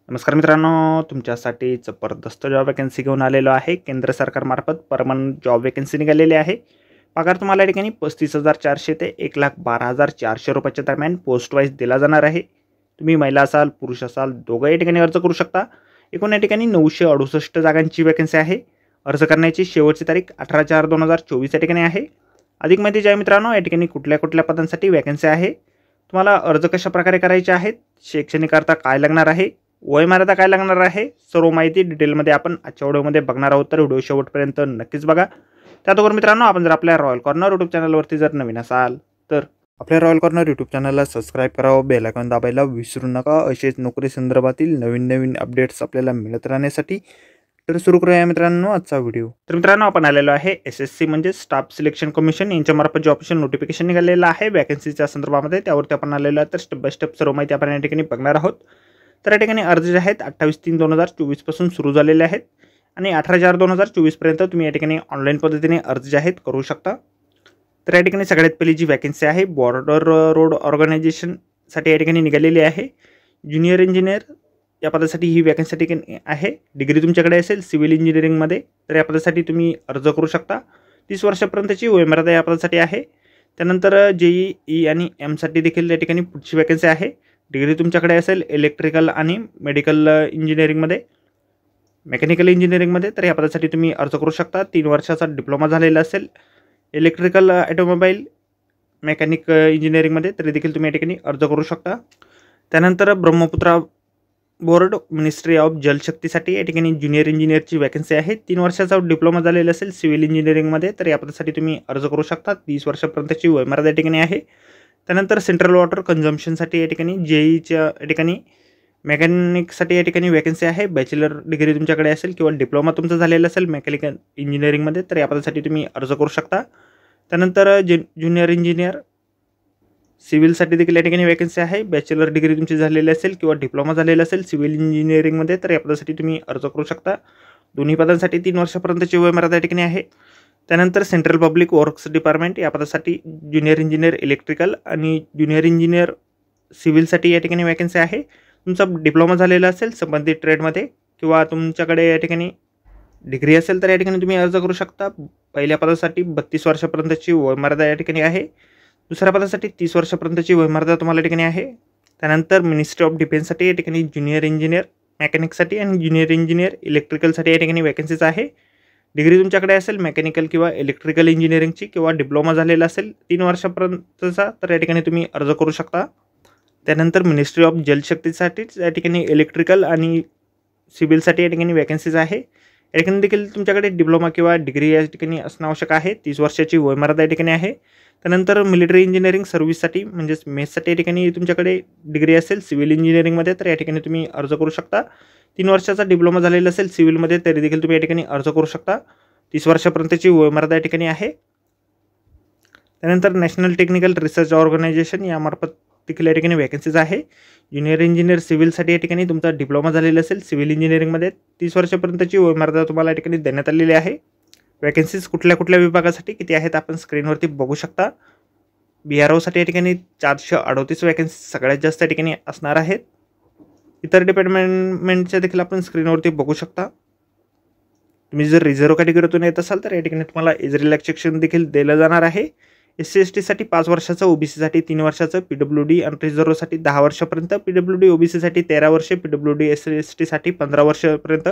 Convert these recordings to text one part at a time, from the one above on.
नमस्कार मित्रांनो, तुमच्यासाठी जबरदस्त जॉब वॅकन्सी घेऊन आलेलो आहे। केंद्र सरकारमार्फत परमनंट जॉब वॅकन्सी निघालेली आहे। पगार तुम्हाला या ठिकाणी 35,400 ते 1,12,400 रुपयाच्या दरम्यान पोस्ट वाईज दिला जाणार आहे। तुम्ही महिला असाल पुरुष असाल दोघं या ठिकाणी अर्ज करू शकता। एकूण या ठिकाणी 968 जागांची वॅकन्सी आहे। अर्ज करण्याची शेवटची तारीख 18/4/2024 या ठिकाणी आहे। अधिक माहिती जी आहे मित्रांनो, या ठिकाणी कुठल्या कुठल्या पदांसाठी वॅकन्सी आहे, तुम्हाला अर्ज कशा प्रकारे करायचे आहेत, शैक्षणिक अर्थ काय लागणार आहे, वयमर्यादा काय लागणार आहे, सर्व माहिती डिटेलमध्ये आपण आजच्या व्हिडिओमध्ये बघणार आहोत। तर व्हिडिओ शेवटपर्यंत नक्कीच बघा। त्याचबरोबर मित्रांनो, आपण जर आपल्या रॉयल कॉर्नर यूट्यूब चॅनलवरती जर नवीन असाल तर आपल्या रॉयल कॉर्नर यूट्यूब चॅनलला सबस्क्राईब करावं, बेल आयकॉन दाबायला विसरू नका। असेच नोकरी संदर्भातील नवीन नवीन अपडेट्स आपल्याला मिळत राहण्यासाठी। तर सुरू करूया मित्रांनो आजचा व्हिडिओ। तर मित्रांनो, आपण आलेलो आहे SSC म्हणजे स्टाफ सिलेक्शन कमिशन यांच्यामार्फत जॉब ऑप्शन नोटिफिकेशन निघालेलं आहे वॅकन्सीच्या संदर्भामध्ये। त्यावरती आपण आलेलो आहे। तर स्टेप बाय स्टेप सर्व माहिती आपण या ठिकाणी बघणार आहोत। तर या ठिकाणी अर्ज जे आहेत 28/3/2024 पासून सुरू झालेले आहेत आणि 18/4/2024 पर्यंत तुम्ही या ठिकाणी ऑनलाईन पद्धतीने अर्ज जे आहेत करू शकता। तर या ठिकाणी सगळ्यात पहिली जी वॅकन्सी आहे बॉर्डर रोड ऑर्गनायझेशनसाठी या ठिकाणी निघालेली आहे। ज्युनियर इंजिनियर या पदासाठी ही वॅकन्सी आहे। डिग्री तुमच्याकडे असेल सिव्हिल इंजिनिअरिंगमध्ये तर या पदासाठी तुम्ही अर्ज करू शकता। 30 वर्षापर्यंतची वयमर्यादा या पदासाठी आहे। त्यानंतर JEE आणि M साठी देखील या ठिकाणी पुढची वॅकन्सी आहे। डिग्री तुमच्याकडे असेल इलेक्ट्रिकल आणि मेडिकल इंजिनिअरिंगमध्ये, मेकॅनिकल इंजिनिअरिंगमध्ये तर या पदासाठी तुम्ही अर्ज करू शकता। 3 वर्षाचा डिप्लोमा झालेला असेल इलेक्ट्रिकल ऑटोमोबाईल मेकॅनिक इंजिनिअरिंगमध्ये तरी देखील तुम्ही या ठिकाणी अर्ज करू शकता। त्यानंतर ब्रह्मपुत्रा बोर्ड मिनिस्ट्री ऑफ जलशक्तीसाठी या ठिकाणी ज्युनियर इंजिनियरची वॅकन्सी आहे। 3 वर्षाचा डिप्लोमा झालेला असेल सिव्हिल इंजिनिअरिंगमध्ये तर या पदासाठी तुम्ही अर्ज करू शकता। 30 वर्षापर्यंतची वयमर्यादा या ठिकाणी आहे। त्यानंतर सेंट्रल वॉटर कन्झम्पशनसाठी या ठिकाणी JEEच्या या ठिकाणी मेकॅनिकसाठी या ठिकाणी वॅकन्सी आहे। बॅचलर डिग्री तुमच्याकडे असेल किंवा डिप्लोमा तुमचा झालेला असेल मेकॅनिकल इंजिनिअरिंगमध्ये तर या पदासाठी तुम्ही अर्ज करू शकता। त्यानंतर ज्युनियर इंजिनियर सिव्हिलसाठी देखील या ठिकाणी वॅकन्सी आहे। बॅचलर डिग्री तुमची झालेली असेल किंवा डिप्लोमा झालेला असेल सिव्हिल इंजिनिअरिंगमध्ये तर या पदासाठी तुम्ही अर्ज करू शकता। दोन्ही पदांसाठी 3 वर्षापर्यंतची वयमर्यादा या ठिकाणी आहे। त्यानंतर सेंट्रल पब्लिक वर्क्स डिपार्टमेंट या पदासाठी ज्युनियर इंजिनियर इलेक्ट्रिकल आणि ज्युनियर इंजिनियर सिव्हिलसाठी या ठिकाणी वॅकन्सी आहे। तुमचा डिप्लोमा झालेला असेल संबंधित ट्रेडमध्ये किंवा तुमच्याकडे या ठिकाणी डिग्री असेल तर या ठिकाणी तुम्ही अर्ज करू शकता। पहिल्या पदासाठी 32 वर्षापर्यंतची वयमर्यादा या ठिकाणी आहे। दुसऱ्या पदासाठी 30 वर्षापर्यंतची वयमर्यादा तुम्हाला या ठिकाणी आहे। त्यानंतर मिनिस्ट्री ऑफ डिफेन्ससाठी या ठिकाणी ज्युनियर इंजिनियर मेकॅनिकसाठी आणि ज्युनियर इंजिनियर इलेक्ट्रिकलसाठी या ठिकाणी वॅकन्सीज आहे। डिग्री तुमच्याकडे असेल मेकॅनिकल किंवा इलेक्ट्रिकल इंजिनिअरिंगची किंवा डिप्लोमा झालेला असेल 3 वर्षापर्यंतचा तर या ठिकाणी तुम्ही अर्ज करू शकता। त्यानंतर मिनिस्ट्री ऑफ जलशक्तीसाठीच या ठिकाणी इलेक्ट्रिकल आणि सिव्हिलसाठी या ठिकाणी वॅकन्सीज आहे। या ठिकाणी देखील तुमच्याकडे डिप्लोमा किंवा डिग्री या ठिकाणी असणं आवश्यक आहे। 30 वर्षाची वयमर्यादा या ठिकाणी आहे। त्यानंतर मिलिटरी इंजिनिअरिंग सर्व्हिससाठी म्हणजेच मेससाठी या ठिकाणी तुमच्याकडे डिग्री असेल सिव्हिल इंजिनिअरिंगमध्ये तर या ठिकाणी तुम्ही अर्ज करू शकता। 3 वर्षाचा डिप्लोमा झालेला असेल सिव्हिलमध्ये तरी देखील तुम्ही या ठिकाणी अर्ज करू शकता। 30 वर्षापर्यंतची वयमर्यादा या ठिकाणी आहे। त्यानंतर नॅशनल टेक्निकल रिसर्च ऑर्गनायझेशन यामार्फत देखील या ठिकाणी वॅकन्सीज आहे। ज्युनियर इंजिनियर सिव्हिलसाठी या ठिकाणी तुमचा डिप्लोमा झालेला असेल सिव्हिल इंजिनिअरिंगमध्ये 30 वर्षापर्यंतची वयमर्यादा तुम्हाला या ठिकाणी देण्यात आलेली आहे। वॅकन्सीज कुठल्या कुठल्या विभागासाठी किती आहेत आपण स्क्रीनवरती बघू शकता। BROसाठी या ठिकाणी 438 वॅकन्सी सगळ्यात जास्त या ठिकाणी असणार आहेत। इतर डिपार्टमेंटच्या देखील आपण स्क्रीनवरती बघू शकता। तुम्ही जर रिझर्व्ह कॅटेगरीतून येत असाल तर या ठिकाणी तुम्हाला एज रिलॅक्सेशन देखील दिलं जाणार आहे। SC/ST साठी 5 वर्षाचं, OBCसाठी 3 वर्षाचं, PWD आणि रिझर्व्हसाठी 10 वर्षापर्यंत, PWD OBCसाठी 13 वर्षे, PWD SC/ST साठी 15 वर्षापर्यंत,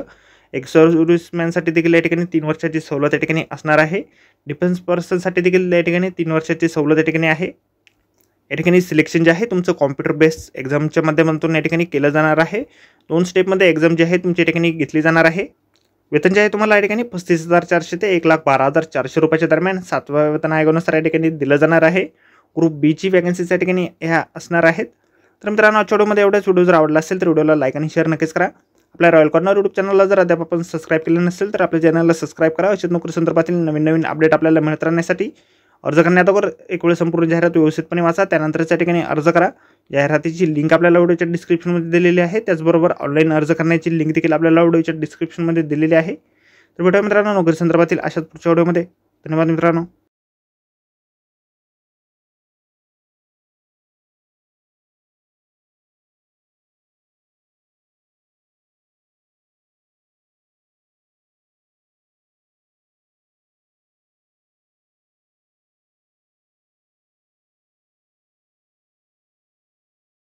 एक्स सर्व्हिसमॅनसाठी देखील या ठिकाणी 3 वर्षाची सवलत या ठिकाणी असणार आहे। डिफेन्स पर्सनसाठी देखील या ठिकाणी 3 वर्षाची सवलत या ठिकाणी आहे। या ठिकाणी सिलेक्शन जे आहे तुमचं कॉम्प्युटर बेस्ड एक्झामच्या माध्यमातून या ठिकाणी केलं जाणार आहे। 2 स्टेपमध्ये एक्झाम जी आहे तुमच्या ठिकाणी घेतली जाणार आहे। वेतन जे आहे तुम्हाला या ठिकाणी 35,400 ते 1,12,400 रुपयाच्या दरम्यान 7व्या वेतन आयोगानुसार या ठिकाणी दिलं जाणार आहे। ग्रुप बीची वॅकन्सीज या ठिकाणी ह्या असणार आहेत। तर मित्रांनो, आजच्या व्हिडिओमध्ये एवढाच। व्हिडिओ जर आवडला असेल तर व्हिडिओला लाईक आणि शेअर नक्कीच करा। आपल्या रॉयल कॉर्नर यूट्यूब चॅनलला जर अद्याप आपण सबस्क्राईब केलं नसेल तर आपल्या चॅनलला सबस्क्राईब करा। अशाच नोकरी संदर्भातील नवीन नवीन अपडेट आपल्याला मिळत राहण्यासाठी अर्ज करण्याअगोदर एक वेळ संपूर्ण जाहिरात व्यवस्थितपणे वाचा, त्यानंतरच या ठिकाणी अर्ज करा। जाहिरातीची लिंक आपल्याला व्हिडिओच्या डिस्क्रिप्शनमध्ये दिलेली आहे। त्याचबरोबर ऑनलाईन अर्ज करण्याची लिंक देखील आपल्याला व्हिडिओच्या डिस्क्रिप्शनमध्ये दिलेली आहे। तर भेटूया मित्रांनो नोकरी संदर्भातील अशाच पुढच्या व्हिडिओमध्ये। धन्यवाद मित्रांनो।